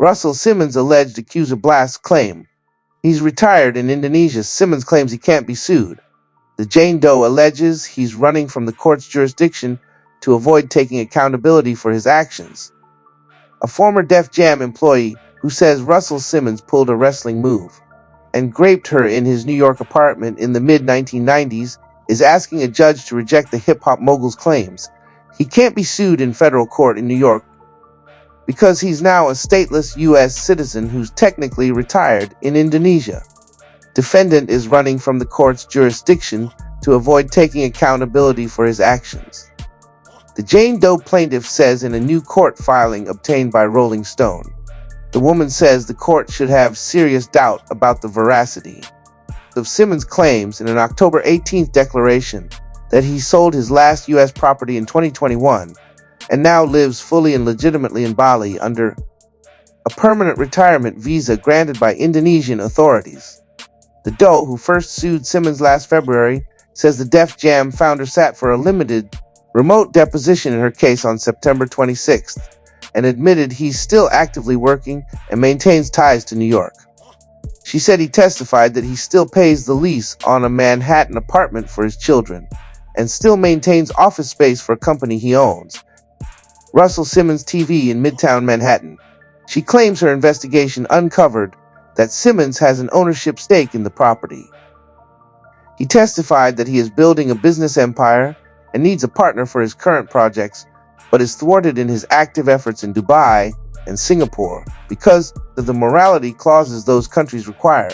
Russell Simmons' alleged Accuser blast claim. He's retired in Indonesia. Simmons claims he can't be sued. The Jane Doe alleges he's running from the court's jurisdiction to avoid taking accountability for his actions. A former Def Jam employee who says Russell Simmons pulled a wrestling move and raped her in his New York apartment in the mid-1990s is asking a judge to reject the hip-hop mogul's claims. He can't be sued in federal court in New York because he's now a stateless U.S. citizen who's technically retired in Indonesia. Defendant is running from the court's jurisdiction to avoid taking accountability for his actions. The Jane Doe plaintiff says in a new court filing obtained by Rolling Stone. The woman says the court should have serious doubt about the veracity of Simmons' claims in an October 18th declaration that he sold his last U.S. property in 2021 and now lives fully and legitimately in Bali under a permanent retirement visa granted by Indonesian authorities. The Doe, who first sued Simmons last February, says the Def Jam founder sat for a limited, remote deposition in her case on September 26th and admitted he's still actively working and maintains ties to New York. She said he testified that he still pays the lease on a Manhattan apartment for his children and still maintains office space for a company he owns, Russell Simmons TV in Midtown Manhattan. She claims her investigation uncovered that Simmons has an ownership stake in the property. He testified that he is building a business empire and needs a partner for his current projects, but is thwarted in his active efforts in Dubai and Singapore because of the morality clauses those countries require.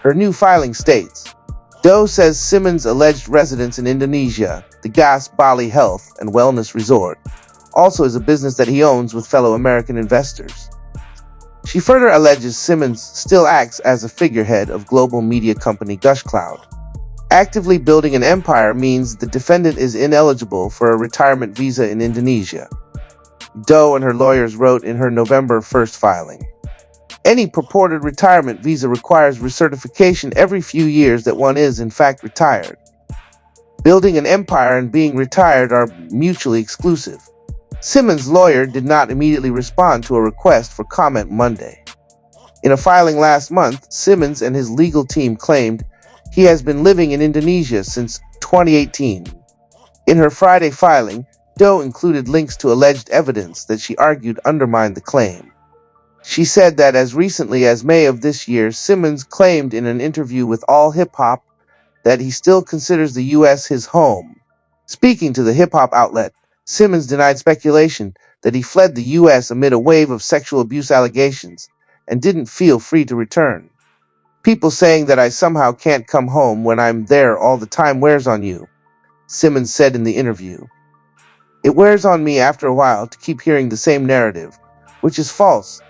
Her new filing states, Doe says Simmons' alleged residence in Indonesia, the Gas Bali Health and Wellness Resort, also is a business that he owns with fellow American investors. She further alleges Simmons still acts as a figurehead of global media company GushCloud. Actively building an empire means the defendant is ineligible for a retirement visa in Indonesia, Doe and her lawyers wrote in her November 1st filing. Any purported retirement visa requires recertification every few years that one is in fact retired. Building an empire and being retired are mutually exclusive. Simmons' lawyer did not immediately respond to a request for comment Monday. In a filing last month, Simmons and his legal team claimed he has been living in Indonesia since 2018. In her Friday filing, Doe included links to alleged evidence that she argued undermined the claim. She said that as recently as May of this year, Simmons claimed in an interview with All Hip Hop that he still considers the U.S. his home. Speaking to the hip-hop outlet, Simmons denied speculation that he fled the U.S. amid a wave of sexual abuse allegations and didn't feel free to return. People saying that I somehow can't come home when I'm there all the time wears on you, Simmons said in the interview. It wears on me after a while to keep hearing the same narrative, which is false.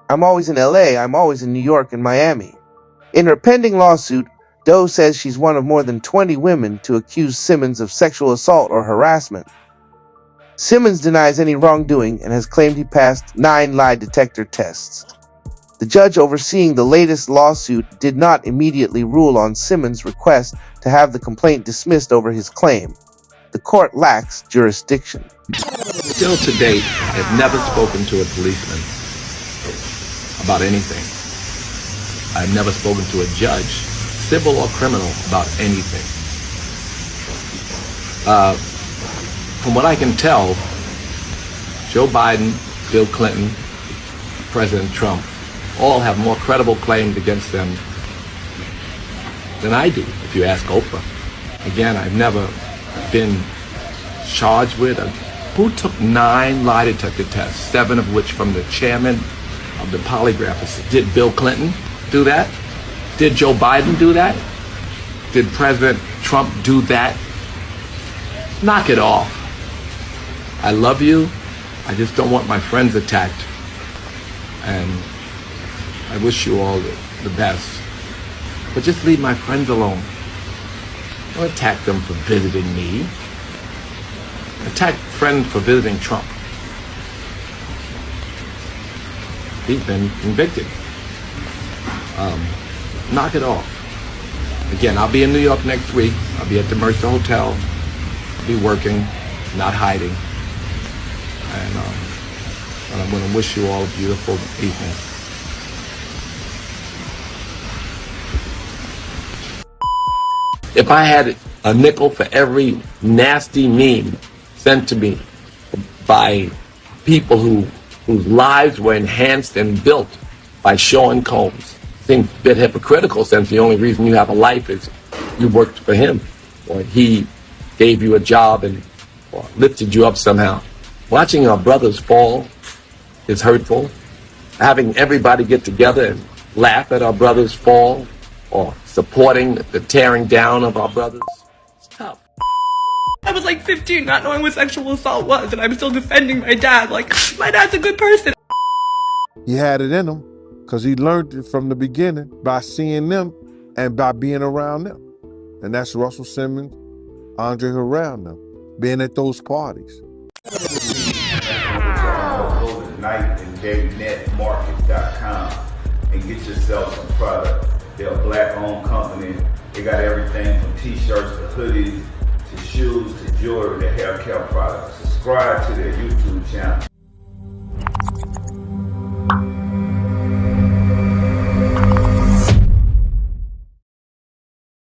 I'm always in LA, I'm always in New York and Miami. In her pending lawsuit, Doe says she's one of more than 20 women to accuse Simmons of sexual assault or harassment. Simmons denies any wrongdoing and has claimed he passed 9 lie detector tests. The judge overseeing the latest lawsuit did not immediately rule on Simmons' request to have the complaint dismissed over his claim. The court lacks jurisdiction. Still to date, I've never spoken to a policeman about anything. I've never spoken to a judge, civil or criminal, about anything. From what I can tell, Joe Biden, Bill Clinton, President Trump, all have more credible claims against them than I do, if you ask Oprah. Again, I've never been charged with who took 9 lie detector tests, 7 of which from the chairman of the polygraph. Did Bill Clinton do that? Did Joe Biden do that? Did President Trump do that? Knock it off. I love you. I just don't want my friends attacked. And I wish you all the best. But just leave my friends alone. Don't attack them for visiting me. Attack friends for visiting Trump. He's been convicted. Knock it off. Again, I'll be in New York next week. I'll be at the Mercer Hotel. I'll be working, not hiding. And and I'm going to wish you all a beautiful evening. If I had a nickel for every nasty meme sent to me by people whose lives were enhanced and built by Sean Combs, seems a bit hypocritical since the only reason you have a life is you worked for him, or he gave you a job and or lifted you up somehow. Watching our brothers fall is hurtful. Having everybody get together and laugh at our brothers fall, or supporting the tearing down of our brothers, it's tough. I was like 15, not knowing what sexual assault was, and I'm still defending my dad. Like, my dad's a good person. He had it in him because he learned it from the beginning by seeing them and by being around them. And that's Russell Simmons, Andre Harrell, them, being at those parties. Go to nightanddaynetmarket.com and get yourself some product. They're a black-owned company. They got everything from t-shirts to hoodies to shoes to jewelry to hair care products. Subscribe to their YouTube channel.